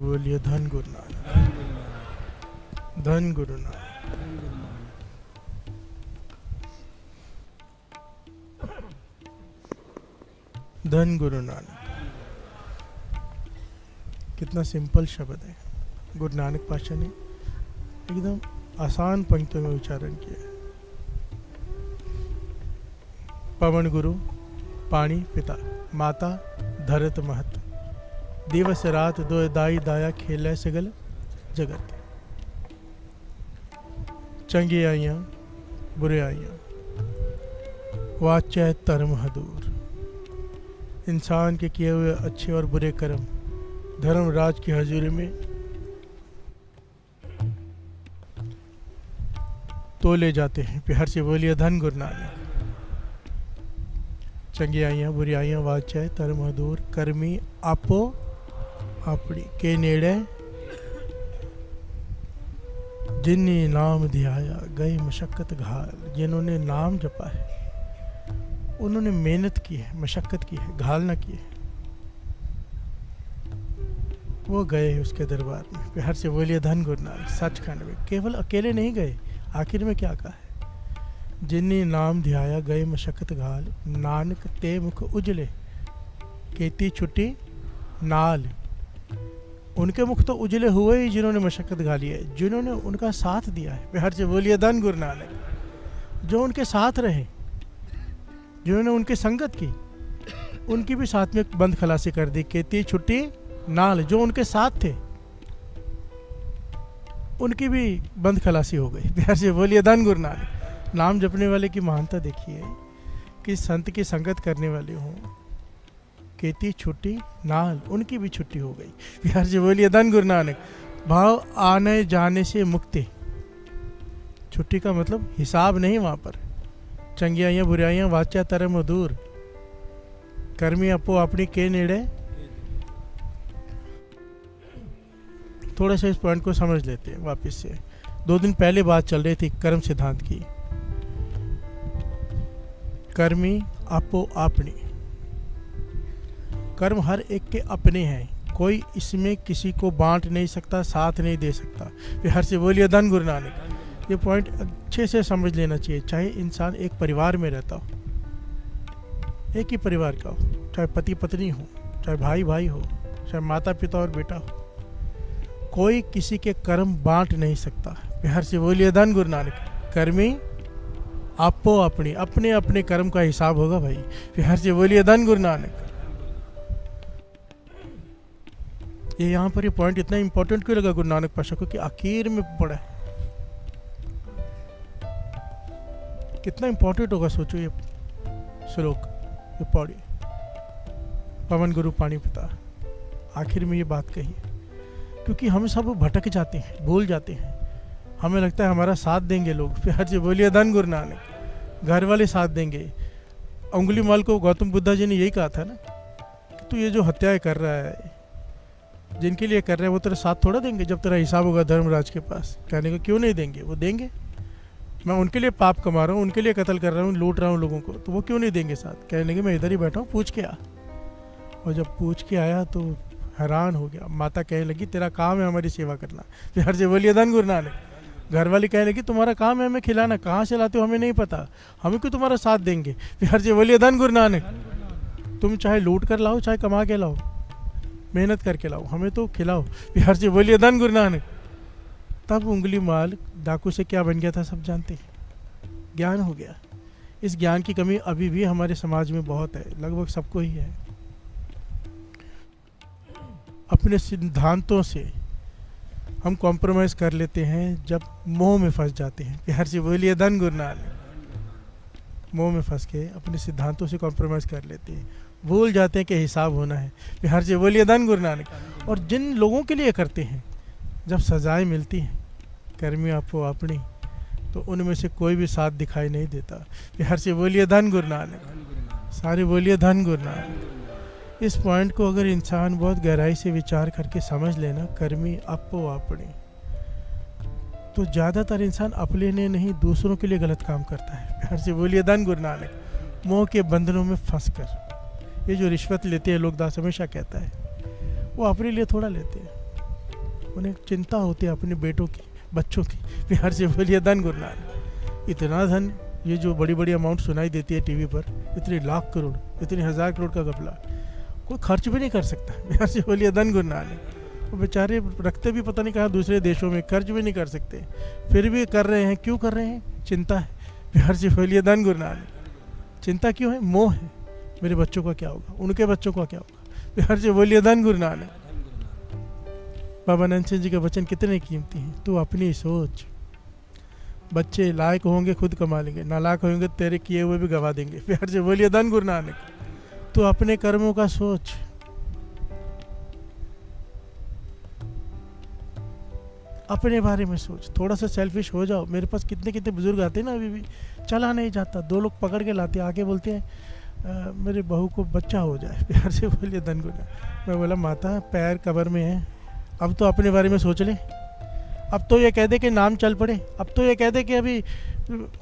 बोलिए धन गुरु नानक, धन गुरु नानक। धन गुरु नानक। कितना सिंपल शब्द है। गुरु नानक पातशाह ने एकदम आसान पंक्तियों में उच्चारण किया है। पवन गुरु, पानी पिता, माता धरत महत, दिवस रात दो दाई दाया खेलै सगल जगत। चंगी आइयाँ बुरे आइयाँ, वाच्य धर्म हदूर। इंसान के किए हुए अच्छे और बुरे कर्म धर्मराज की हजूरी में तोले जाते हैं। प्यार से बोलिए धन गुरु नानक। चंगी आइयाँ बुरी आइयाँ, वाच्य धर्म हदूर, कर्मी आपो अपनी के नेड़े, जिन्हें नाम धियाया गए मशक्कत घाल। जिन्होंने नाम जपा है उन्होंने मेहनत की है, मशक्कत की है, घाल ना की है, वो गए उसके दरबार में। प्यार से बोलिए धन गुरु नानक। सचखंड में केवल अकेले नहीं गए। आखिर में क्या कहा है? जिन्हें नाम धियाया गए मशक्कत घाल, नानक ते मुख उजले, केती छुट्टी नाल। उनके मुख तो उजले हुए ही जिन्होंने मशक्कत घाली है, जिन्होंने उनका साथ दिया है। प्यार से बोलिए धन गुरु नानक। जो उनके साथ रहे, जिन्होंने उनकी संगत की, उनकी भी साथ में बंद खलासी कर दी। केती छुट्टी नाल, जो उनके साथ थे उनकी भी बंद खलासी हो गई। प्यार से बोलिए धन गुरु नानक। नाम जपने वाले की महानता देखिए कि संत की संगत करने वाले हों, केती छुट्टी नाल, उनकी भी छुट्टी हो गई। प्यार से बोलिए धन गुरु नानक। भाव आने जाने से मुक्ति। छुट्टी का मतलब हिसाब नहीं वहाँ पर। चंगियाइयाँ बुराइयाँ वाच्या तरम दूर, कर्मी अपो अपनी के नेड़े। थोड़ा सा इस पॉइंट को समझ लेते हैं वापस से। 2 दिन पहले बात चल रही थी कर्म सिद्धांत की। कर्मी अपो अपनी, कर्म हर एक के अपने हैं। कोई इसमें किसी को बांट नहीं सकता, साथ नहीं दे सकता। प्यार से बोलिए धन गुरु नानक। ये पॉइंट अच्छे से समझ लेना चाहिए। चाहे इंसान एक परिवार में रहता हो, एक ही परिवार का हो, चाहे पति पत्नी हो, चाहे भाई भाई हो, चाहे माता पिता और बेटा हो, कोई किसी के कर्म बांट नहीं सकता। प्यार से बोलिए धन गुरु नानक। कर्मी आपो अपनी, अपने अपने कर्म का हिसाब होगा भाई। प्यार से बोलिए धन गुरु नानक। ये यहाँ पर ये पॉइंट इतना इंपॉर्टेंट क्यों लगा गुरु नानक पातशाह को कि आखिर में पड़ा है। कितना इंपॉर्टेंट होगा सोचो ये श्लोक, ये पौड़ी। पवन गुरु पानी पिता, आखिर में ये बात कही। क्योंकि हम सब भटक जाते हैं, भूल जाते हैं। हमें लगता है हमारा साथ देंगे लोग। प्यार से बोलिए धन गुरु नानक। घर वाले साथ देंगे। अंगुलीमाल को गौतम बुद्धा जी ने यही कहा था ना कि तू ये जो हत्याएं कर रहा है, जिनके लिए कर रहे हैं वो तेरा साथ थोड़ा देंगे जब तेरा हिसाब होगा धर्मराज के पास। कहने को क्यों नहीं देंगे? वो देंगे। मैं उनके लिए पाप कमा रहा हूँ, उनके लिए कत्ल कर रहा हूँ, लूट रहा हूँ लोगों को, तो वो क्यों नहीं देंगे साथ? कहने के मैं इधर ही बैठा हूँ, पूछ के आ। और जब पूछ के आया तो हैरान हो गया। माता कहने लगी तेरा काम है हमारी सेवा करना। प्यार से बोलिए धन गुरु नानक। घर वाली कहने लगी तुम्हारा काम है हमें खिलाना, कहाँ से लाते हो हमें नहीं पता, हमें क्यों तुम्हारा साथ देंगे। प्यार से बोलिए धन गुरु नानक। तुम चाहे लूट कर लाओ, चाहे कमा के लाओ, मेहनत करके लाओ, हमें तो खिलाओ। प्यार से बोलिए धन गुरु नानक। तब उंगली माल डाकू से क्या बन गया था सब जानते हैं। ज्ञान हो गया। इस ज्ञान की कमी अभी भी हमारे समाज में बहुत है, लगभग सबको ही है। अपने सिद्धांतों से हम कॉम्प्रोमाइज़ कर लेते हैं जब मोह में फंस जाते हैं। प्यार से बोलिए धन गुरु नानक। मोह में फंस के अपने सिद्धांतों से कॉम्प्रोमाइज़ कर लेते हैं, भूल जाते हैं कि हिसाब होना है। प्यार से बोलिए धन गुरु नानक। और जिन लोगों के लिए करते हैं, जब सजाएं मिलती हैं कर्मी आपो अपनी, तो उनमें से कोई भी साथ दिखाई नहीं देता। प्यार से बोलिए धन गुरु नानक। सारे बोलिए धन गुरु नानक। इस पॉइंट को अगर इंसान बहुत गहराई से विचार करके समझ लेना, कर्मी आपो अपनी, तो ज़्यादातर इंसान अपने लिए नहीं दूसरों के लिए गलत काम करता है। प्यार से बोलिए धन गुरु नानक। मोह के बंधनों में फंस कर, ये जो रिश्वत लेते हैं लोग, दास हमेशा कहता है, वो अपने लिए थोड़ा लेते हैं, उन्हें चिंता होती है अपने बेटों की, बच्चों की। बिहार से बोलिए धन गुरु नानक। इतना धन, ये जो बड़ी बड़ी अमाउंट सुनाई देती है टीवी पर, इतने लाख करोड़, इतने 1000 करोड़ का घपला, कोई खर्च भी नहीं कर सकता। बिहार से बोलिए धन गुरु नानक। वो बेचारे रखते भी पता नहीं कहाँ दूसरे देशों में, खर्च भी नहीं कर सकते, फिर भी कर रहे हैं। क्यों कर रहे हैं? चिंता है। बिहार से बोलिए धन गुरु नानक। चिंता क्यों है? मोह है। मेरे बच्चों का क्या होगा, उनके बच्चों का क्या होगा। बिहार से बोलिए धन गुरु नानक। बाबा नंद सिंह जी के वचन कितने कीमती हैं। तू अपनी सोच, बच्चे लायक होंगे खुद कमा लेंगे, नालायक होंगे तेरे किए हुए भी गवा देंगे। बिहार से बोलिए धन गुरु नानक। तू अपने कर्मों का सोच, अपने बारे में सोच, थोड़ा सा सेल्फिश हो जाओ। मेरे पास कितने कितने बुजुर्ग आते हैं ना, अभी भी चला नहीं जाता, 2 लोग पकड़ के लाते, आके बोलते हैं मेरे बहू को बच्चा हो जाए। प्यार से बोलिए धन गुरु नानक। मैं बोला माता पैर कब्र में है, अब तो अपने बारे में सोच ले। अब तो ये कह दे कि नाम चल पड़े, अब तो ये कह दे कि अभी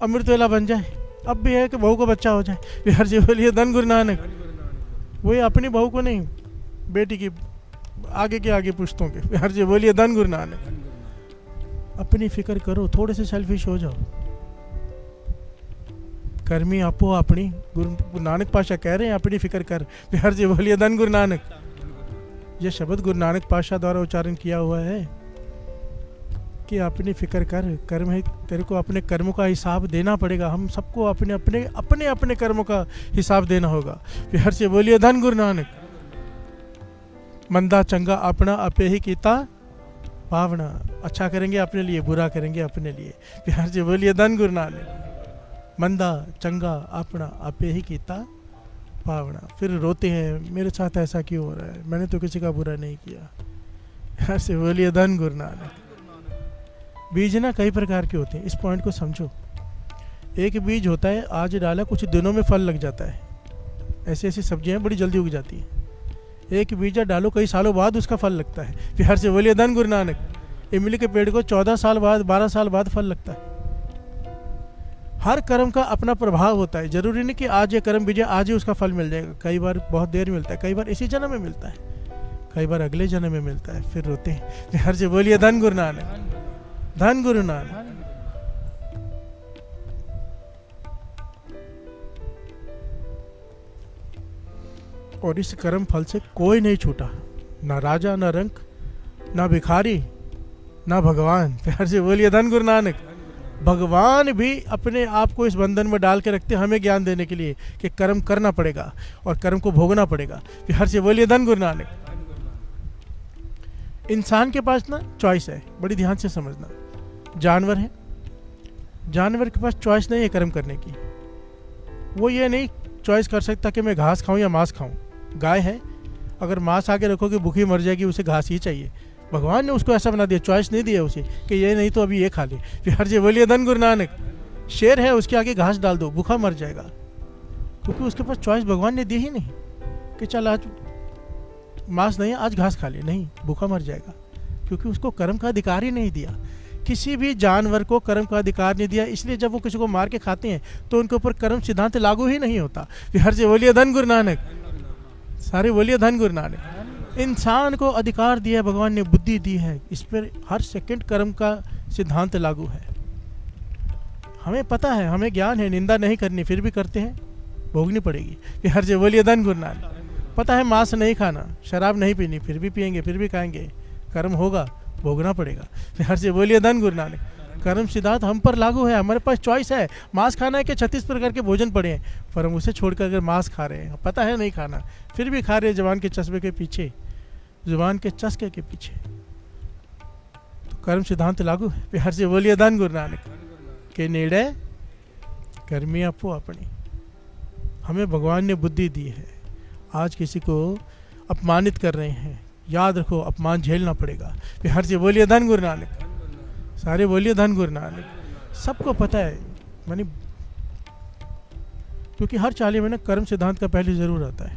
अमृत वेला बन जाए, अब भी है कि बहू को बच्चा हो जाए। बिहार से बोलिए धन गुरु नानक। वही अपनी बहू को नहीं, बेटी की आगे के आगे पुश्तों के। बिहार से बोलिए धन गुरु नानक। अपनी फिक्र करो, थोड़े से सेल्फिश हो जाओ। कर्मी आपो अपनी, गुरु नानक पाशाह कह रहे हैं अपनी फिक्र कर। बिहार से बोलिए धन गुरु नानक। यह शब्द गुरु नानक पाशाह द्वारा उच्चारण किया हुआ है कि अपनी फिक्र कर। कर्म है, तेरे को अपने कर्मों का हिसाब देना पड़ेगा। हम सबको अपने अपने अपने अपने कर्मों का हिसाब देना होगा। बिहार से बोलिए धन गुरु नानक। मंदा चंगा अपना अपे ही कीता पावना। अच्छा करेंगे अपने लिए, बुरा करेंगे अपने लिए। बिहार से बोलिए धन गुरु नानक। मंदा चंगा अपना आपे ही कीता पावना। फिर रोते हैं मेरे साथ ऐसा क्यों हो रहा है, मैंने तो किसी का बुरा नहीं किया। बिहार से बोलिए धन गुरु नानक। बीज ना कई प्रकार के होते हैं, इस पॉइंट को समझो। एक बीज होता है आज डाला, कुछ दिनों में फल लग जाता है। ऐसी ऐसी सब्जियां बड़ी जल्दी उग जाती हैं। एक बीजा डालो, कई सालों बाद उसका फल लगता है। बिहार से बोलिए धन गुरु नानक। इमली के पेड़ को 14 साल बाद, 12 साल बाद फल लगता है। हर कर्म का अपना प्रभाव होता है। जरूरी नहीं कि आज ये कर्म बीजा आज ही उसका फल मिल जाएगा। कई बार बहुत देर मिलता है, कई बार इसी जन्म में मिलता है, कई बार अगले जन्म में मिलता है। फिर रोते हैं। बिहार से बोलिए धन गुरु नानक। धन गुरु नानक। और इस कर्म फल से कोई नहीं छूटा, ना राजा, ना रंक, ना भिखारी, ना भगवान। प्यार से बोलिए धन गुरु नानक। भगवान भी अपने आप को इस बंधन में डाल के रखते हैं हमें ज्ञान देने के लिए कि कर्म करना पड़ेगा और कर्म को भोगना पड़ेगा। प्यार से बोलिए धन गुरु नानक। इंसान के पास ना चॉइस है, बड़ी ध्यान से समझना। जानवर है, जानवर के पास चॉइस नहीं है कर्म करने की। वो ये नहीं चॉइस कर सकता कि मैं घास खाऊं या मांस खाऊं। गाय है, अगर मांस आके रखोगे भूखी मर जाएगी, उसे घास ही चाहिए। भगवान ने उसको ऐसा बना दिया, चॉइस नहीं दिया उसे कि ये नहीं तो अभी ये खा ले। बिहार जी बोलिए धन गुरु नानक। शेर है, उसके आगे घास डाल दो, भूखा मर जाएगा, क्योंकि उसके पास चॉइस भगवान ने दी ही नहीं कि चल आज मांस नहीं, आज घास खा ले। नहीं, भूखा मर जाएगा, क्योंकि उसको कर्म का अधिकार ही नहीं दिया। किसी भी जानवर को कर्म का अधिकार नहीं दिया, इसलिए जब वो किसी को मार के खाते हैं तो उनके ऊपर कर्म सिद्धांत लागू ही नहीं होता। बिहार जी बोलिए धन गुरु नानक। सारे बोलिए धन गुरु नानक। इंसान को अधिकार दिया है भगवान ने, बुद्धि दी है, इस पर हर सेकंड कर्म का सिद्धांत लागू है। हमें पता है, हमें ज्ञान है, निंदा नहीं करनी, फिर भी करते हैं, भोगनी पड़ेगी। बिहार जी बोलिए धन गुरु नानक। पता है मांस नहीं खाना, शराब नहीं पीनी, फिर भी पियेंगे, फिर भी खाएंगे, कर्म होगा, भोगना पड़ेगा। बिहार जी बोलिए धन गुरु नानक। कर्म सिद्धांत हम पर लागू है, हमारे पास चॉइस है। मांस खाना है कि 36 प्रकार के भोजन पड़े हैं, पर हम उसे छोड़कर अगर मांस खा रहे हैं, पता है नहीं खाना, फिर भी खा रहे हैं जवान के चस्बे के पीछे, जुबान के चस्के के पीछे, तो कर्म सिद्धांत लागू है। बिहार से बोलिए धन गुरु नानक। के नेड़े कर्मी आपो अपनी। हमें भगवान ने बुद्धि दी है। आज किसी को अपमानित कर रहे हैं, याद रखो अपमान झेलना पड़ेगा। बिहार से बोलिए धन गुरु नानक। सारे बोलिए धन गुरु नानक। सबको पता है, मानी क्योंकि हर चाली में ना कर्म सिद्धांत का पहले जरूर आता है।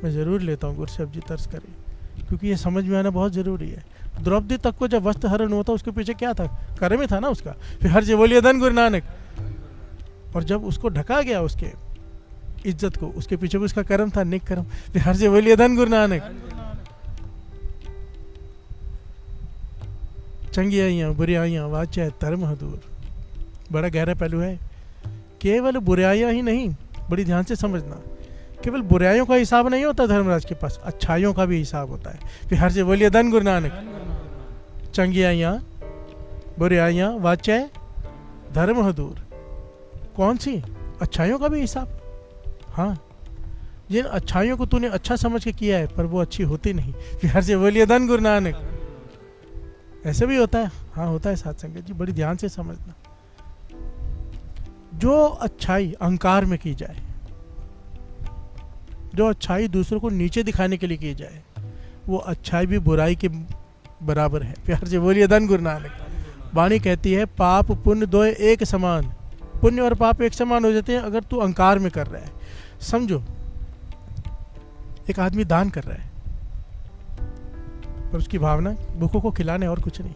मैं ज़रूर लेता हूँ, गुरु साहब जी तर्स करें, क्योंकि ये समझ में आना बहुत ज़रूरी है। द्रौपदी तक को जब वस्त्र हरण हुआ था, उसके पीछे क्या था? कर्म ही था ना उसका। फिर हर जी बोलिए धन गुरु नानक। और जब उसको ढका गया उसके इज्जत को, उसके पीछे भी उसका कर्म था, नेक कर्म। फिर हर जी बोलिए धन गुरु नानक। चंगियाइयाँ बुराइयाँ वाचा धर्म दूर। बड़ा गहरा पहलू है। केवल बुराइयाँ ही नहीं, बड़ी ध्यान से समझना, केवल बुराइयों का हिसाब नहीं होता धर्मराज के पास, अच्छाइयों का भी हिसाब होता है। फिर हर से बोलिए धन गुरु नानक। चंगियाइयाँ बुराइयाँ वाचा धर्म दूर। कौन सी? अच्छाइयों का भी हिसाब। हाँ, जिन अच्छाइयों को तूने अच्छा समझ के किया है पर वो अच्छी होती नहीं, फिर हर से बोलिए धन गुरु नानक। ऐसे भी होता है। हाँ होता है साथ संगत जी, बड़ी ध्यान से समझना। जो अच्छाई अहंकार में की जाए, जो अच्छाई दूसरों को नीचे दिखाने के लिए की जाए, वो अच्छाई भी बुराई के बराबर है। प्यार से बोलिए धन गुरु नानक। वाणी कहती है पाप पुण्य दो एक समान। पुण्य और पाप एक समान हो जाते हैं अगर तू अहंकार में कर रहा है। समझो, एक आदमी दान कर रहा है पर उसकी भावना भूखों को खिलाने और कुछ नहीं।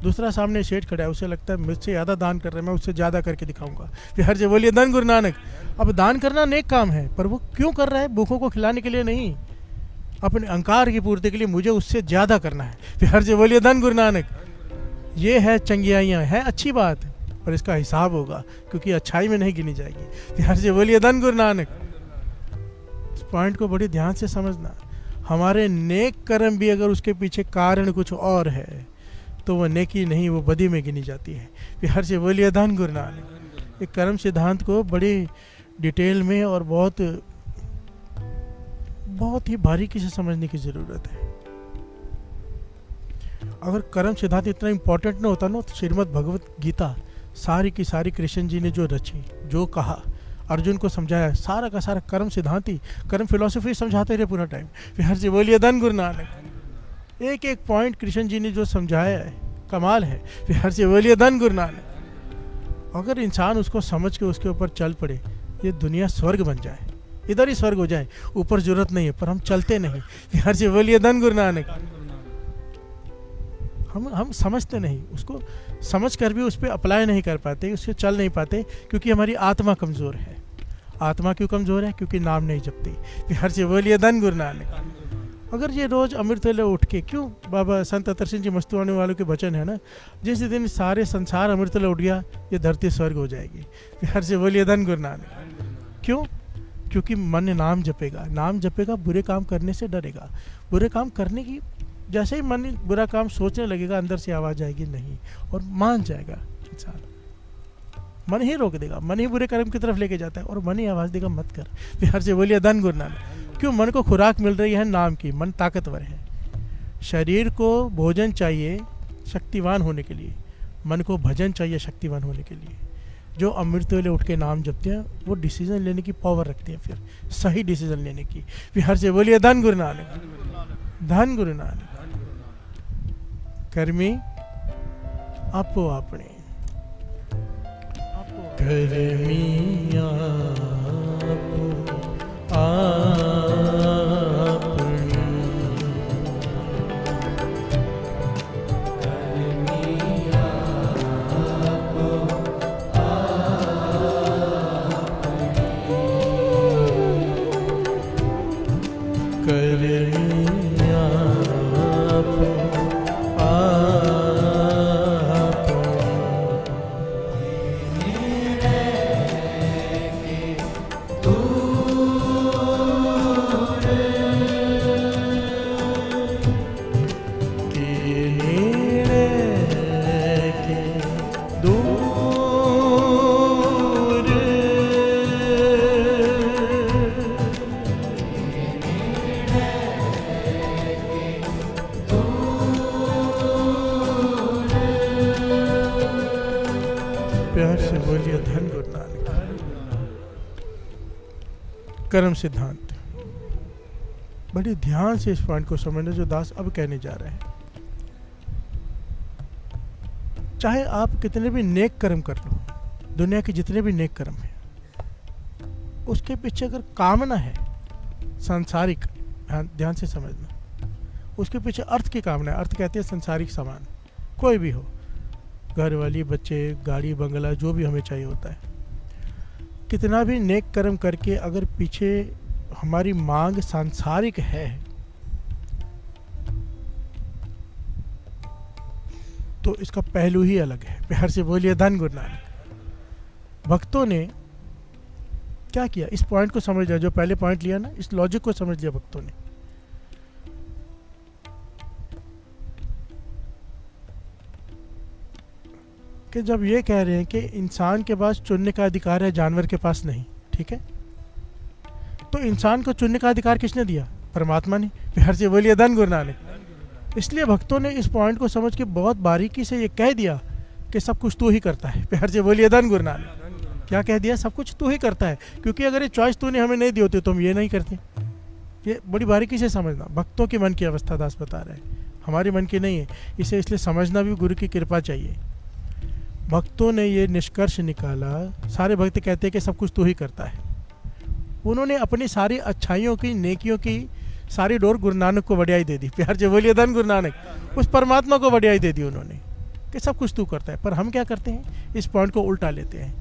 दूसरा सामने सेठ खड़ा है, उसे लगता है मुझसे ज़्यादा दान कर रहा है, मैं उससे ज़्यादा करके दिखाऊंगा। फिर हर जगह बोलिए धन गुरु नानक। अब दान करना नेक काम है पर वो क्यों कर रहा है? भूखों को खिलाने के लिए नहीं, अपने अहंकार की पूर्ति के लिए मुझे उससे ज़्यादा करना है। फिर हर जगह बोलिए धन गुरु नानक। ये है चंगियाइयाँ, है अच्छी बात पर इसका हिसाब होगा क्योंकि अच्छाई में नहीं गिनी जाएगी। फिर हर जगह बोलिए धन गुरु नानक। इस पॉइंट को बड़ी ध्यान से समझना। हमारे नेक कर्म भी अगर उसके पीछे कारण कुछ और है तो वह नेकी नहीं, वो बदी में गिनी जाती है। फिर हर से बोलिए धन गुरु नानक। एक कर्म सिद्धांत को बड़ी डिटेल में और बहुत ही बारीकी से समझने की ज़रूरत है। अगर कर्म सिद्धांत इतना इम्पोर्टेंट ना होता ना तो श्रीमद् भगवत गीता सारी की सारी कृष्ण जी ने जो रची, जो कहा, अर्जुन को समझाया, सारा का सारा कर्म सिद्धांत ही, कर्म फिलॉसफी समझाते रहे पूरा टाइम। फिर हर से बोलिए धन गुरु नानक। एक एक पॉइंट कृष्ण जी ने जो समझाया है कमाल है। फिर हर से बोलिए धन गुरु नानक। अगर इंसान उसको समझ के उसके ऊपर चल पड़े, ये दुनिया स्वर्ग बन जाए, इधर ही स्वर्ग हो जाए, ऊपर जरूरत नहीं है पर हम चलते नहीं। फिर हर से बोलिए धन गुरु नानक। हम समझते नहीं, उसको समझ कर भी उस पर अप्लाई नहीं कर पाते, उससे चल नहीं पाते क्योंकि हमारी आत्मा कमज़ोर है। आत्मा क्यों कमज़ोर है? क्योंकि नाम नहीं जपती। फिर हर से बोलिए धन गुरु नानक। अगर ये रोज़ अमृत वेले उठ के, क्यों बाबा संत अतर सिंह जी मस्तुआने वालों के वचन है ना, जिस दिन सारे संसार अमृत वेले उठ गया ये धरती स्वर्ग हो जाएगी। फिर हर से बोलिए धन गुरु नानक। क्यों? क्योंकि मन नाम जपेगा, नाम जपेगा, बुरे काम करने से डरेगा। बुरे काम करने की जैसे ही मन बुरा काम सोचने लगेगा अंदर से आवाज़ आएगी नहीं, और मान जाएगा इंसान। मन ही रोक देगा, मन ही बुरे कर्म की तरफ लेके जाता है और मन ही आवाज़ देगा मत कर। फिर हर से बोलिए धन गुरु नानक। क्यों? मन को खुराक मिल रही है नाम की, मन ताकतवर है। शरीर को भोजन चाहिए शक्तिवान होने के लिए, मन को भजन चाहिए शक्तिवान होने के लिए। जो अमृत वेले उठ के नाम जपते हैं वो डिसीजन लेने की पावर रखते हैं, फिर सही डिसीजन लेने की। फिर हर से बोलिए धन गुरु नानक। धन गुरु नानक। कर्मी आपो आपने, कर्मी आपो आपने, कर्मी आपो आपने, कर्मी आपो कर्म सिद्धांत। बड़ी ध्यान से इस पॉइंट को समझना जो दास अब कहने जा रहे हैं। चाहे आप कितने भी नेक कर्म कर लो, दुनिया के जितने भी नेक कर्म हैं, उसके पीछे अगर कामना है सांसारिक, ध्यान से समझना, उसके पीछे अर्थ की कामना है। अर्थ कहते हैं संसारिक सामान, कोई भी हो, घर वाली, बच्चे, गाड़ी, बंगला, जो भी हमें चाहिए होता है। कितना भी नेक कर्म करके अगर पीछे हमारी मांग सांसारिक है तो इसका पहलू ही अलग है। प्यार से बोलिए धन गुरु नानक। भक्तों ने क्या किया, इस पॉइंट को समझ लिया, जो पहले पॉइंट लिया ना, इस लॉजिक को समझ लिया भक्तों ने। कि जब ये कह रहे हैं कि इंसान के पास चुनने का अधिकार है, जानवर के पास नहीं, ठीक है, तो इंसान को चुनने का अधिकार किसने दिया? परमात्मा ने। प्यार से बोलिए धन गुरु नानक। इसलिए भक्तों ने इस पॉइंट को समझ के बहुत बारीकी से ये कह दिया कि सब कुछ तू ही करता है। प्यार से बोलिए धन गुरु नानक। क्या कह दिया? सब कुछ तू ही करता है, क्योंकि अगर ये चॉइस तूने हमें नहीं दी होती तो हम ये नहीं करते। ये बड़ी बारीकी से समझना, भक्तों के मन की अवस्था दास बता रहे हैं, हमारे मन की नहीं है। इसे इसलिए समझना भी गुरु की कृपा चाहिए। भक्तों ने ये निष्कर्ष निकाला, सारे भक्त कहते हैं कि सब कुछ तू ही करता है। उन्होंने अपनी सारी अच्छाइयों की, नेकियों की सारी डोर गुरु नानक को बढ़ियाई दे दी। प्यार से बोलिए धन गुरु नानक। उस परमात्मा को बढ़ियाई दे दी उन्होंने कि सब कुछ तू करता है। पर हम क्या करते हैं, इस पॉइंट को उल्टा लेते हैं।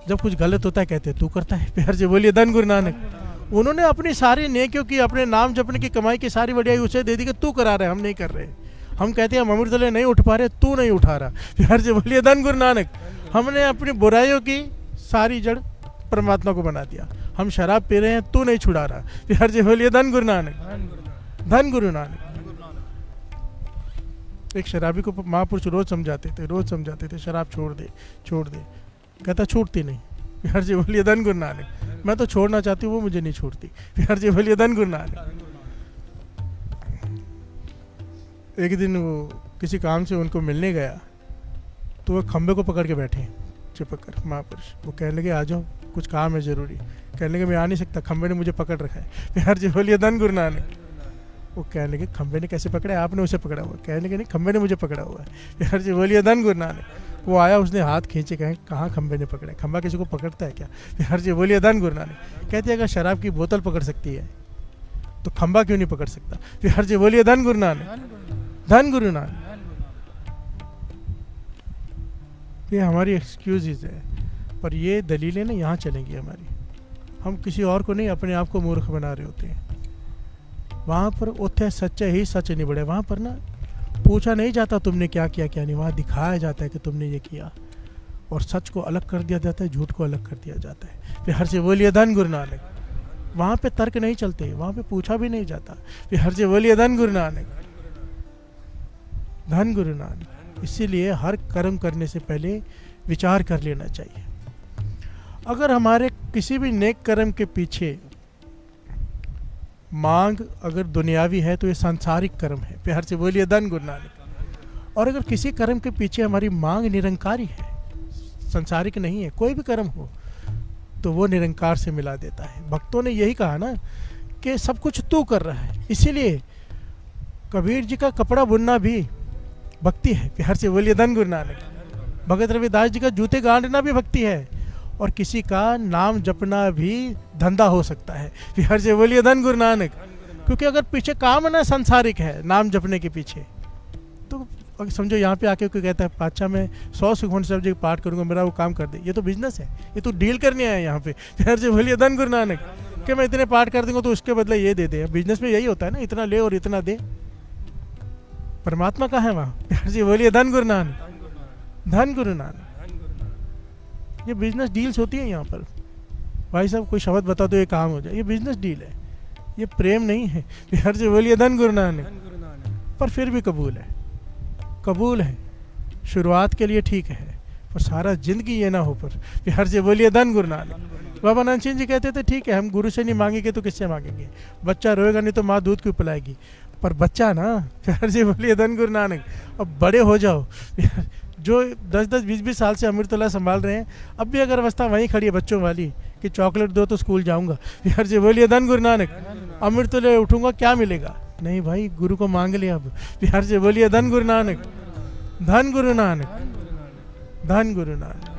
जब कुछ गलत होता है कहते हैं तू करता है। प्यार से बोलिए धन गुरु नानक। उन्होंने अपनी सारी नेकियों की, अपने नाम जपने की कमाई की सारी बढ़ियाई उसे दे दी कि तू करा रहा है, हम नहीं कर रहे। हम कहते हैं हम अमृतले नहीं उठ पा रहे, तू नहीं उठा रहा। प्यार से बोलिए धन गुरु नानक। हमने अपनी बुराइयों की सारी जड़ परमात्मा को बना दिया। हम शराब पी रहे हैं, तू नहीं छुड़ा रहा। प्यार से बोलिए धन गुरु नानक। धन गुरु नानक। एक शराबी को महापुरुष रोज समझाते थे शराब छोड़ दे छोड़ दे। कहता छूटती नहीं। प्यार से बोलिए धन गुरु नानक। मैं तो छोड़ना चाहती हूँ, वो मुझे नहीं छोड़ती। प्यार से बोलिए धन गुरु नानक। एक दिन वो किसी काम से उनको मिलने गया तो वो खंबे को पकड़ के बैठे चिपक कर महापुरुष। वो कहने लगे आ जाओ, कुछ काम है ज़रूरी। कहने लगे मैं आ नहीं सकता, खंबे ने मुझे पकड़ रखा है। प्यार से बोलिए धन गुरु नानक। वो कहने लगे खंबे ने कैसे पकड़ा है? आपने उसे पकड़ा हुआ। कहने लगे नहीं, खंबे ने मुझे पकड़ा हुआ है। प्यार से बोलिए धन गुरु नानक। वो आया, उसने हाथ खींचे, कहे कहाँ खंबे ने पकड़ा है? खंबा किसी को पकड़ता है क्या? प्यार से बोलिए धन गुरु नानक। कहते अगर शराब की बोतल पकड़ सकती है तो खंबा क्यों नहीं पकड़ सकता? प्यार से बोलिए धन गुरु नानक। धन गुरु नानक। ये हमारी एक्सक्यूज़ है, पर ये दलीलें ना यहाँ चलेंगी हमारी। हम किसी और को नहीं, अपने आप को मूर्ख बना रहे होते हैं। वहाँ पर उथे सच्चे ही सच नहीं बढ़े। वहाँ पर ना पूछा नहीं जाता तुमने क्या किया क्या नहीं, वहाँ दिखाया जाता है कि तुमने ये किया, और सच को अलग कर दिया जाता है, झूठ को अलग कर दिया जाता है। प्यार से बोलिए धन गुरु नानक। वहाँ पे तर्क नहीं चलते, वहाँ पे पूछा भी नहीं जाता। प्यार से बोलिए धन गुरु नानक। धन गुरु नानक। इसीलिए हर कर्म करने से पहले विचार कर लेना चाहिए। अगर हमारे किसी भी नेक कर्म के पीछे मांग अगर दुनियावी है तो ये सांसारिक कर्म है। प्यार से बोलिए धन गुरु नानक। और अगर किसी कर्म के पीछे हमारी मांग निरंकारी है, सांसारिक नहीं है, कोई भी कर्म हो, तो वो निरंकार से मिला देता है। भक्तों ने यही कहा ना कि सब कुछ तू कर रहा है। इसीलिए कबीर जी का कपड़ा बुनना भी भक्ति है। प्यार से बोलिए धन गुरु नानक। भगत रविदास जी का जूते गाड़ना भी भक्ति है, और किसी का नाम जपना भी धंधा हो सकता है। प्यार से बोलिए धन गुरु नानक। क्योंकि अगर पीछे काम ना सांसारिक है, नाम जपने के पीछे, तो समझो यहाँ पे आके कोई कहता है पातशाह मैं 100 सुखमनी साहब जी पाठ करूँगा, मेरा वो काम कर दे, ये तो बिजनेस है, ये तो डील करने आया यहाँ पे। प्यार से बोलिए धन गुरु नानक। कि मैं इतने पाठ कर दूंगा तो उसके बदले ये दे दे। बिजनेस में यही होता है ना, इतना ले और इतना दे। परमात्मा का है वहाँ। प्यार से बोलिए धन गुरु नानक। धन गुरु नानक। ये बिजनेस डील्स होती है यहाँ पर। भाई साहब कोई शब्द बता दो ये काम हो जाए, ये बिजनेस डील है, ये प्रेम नहीं है। प्यार से बोलिए धन गुरु नानक। पर फिर भी कबूल है, कबूल है। शुरुआत के लिए ठीक है, पर सारा जिंदगी ये ना हो। पर प्यार से बोलिए धन गुरु नानक। बाबा नानक सिंह जी कहते थे ठीक है हम गुरु से नहीं मांगेंगे तो किससे मांगेंगे? बच्चा रोएगा नहीं तो माँ दूध क्यों पिलाएगी? पर बच्चा ना, प्यार से बोलिए धन गुरु नानक। अब बड़े हो जाओ। जो 10-10, 20-20 साल से अमृतला संभाल रहे हैं, अब भी अगर अवस्था वहीं खड़ी है बच्चों वाली कि चॉकलेट दो तो स्कूल जाऊंगा, प्यार से बोलिए धन गुरु नानक। अमृतले उठूंगा क्या मिलेगा? नहीं भाई, गुरु को मांग लिया अब। प्यार से बोलिए धन गुरु नानक। धन गुरु नानक। धन गुरु नानक।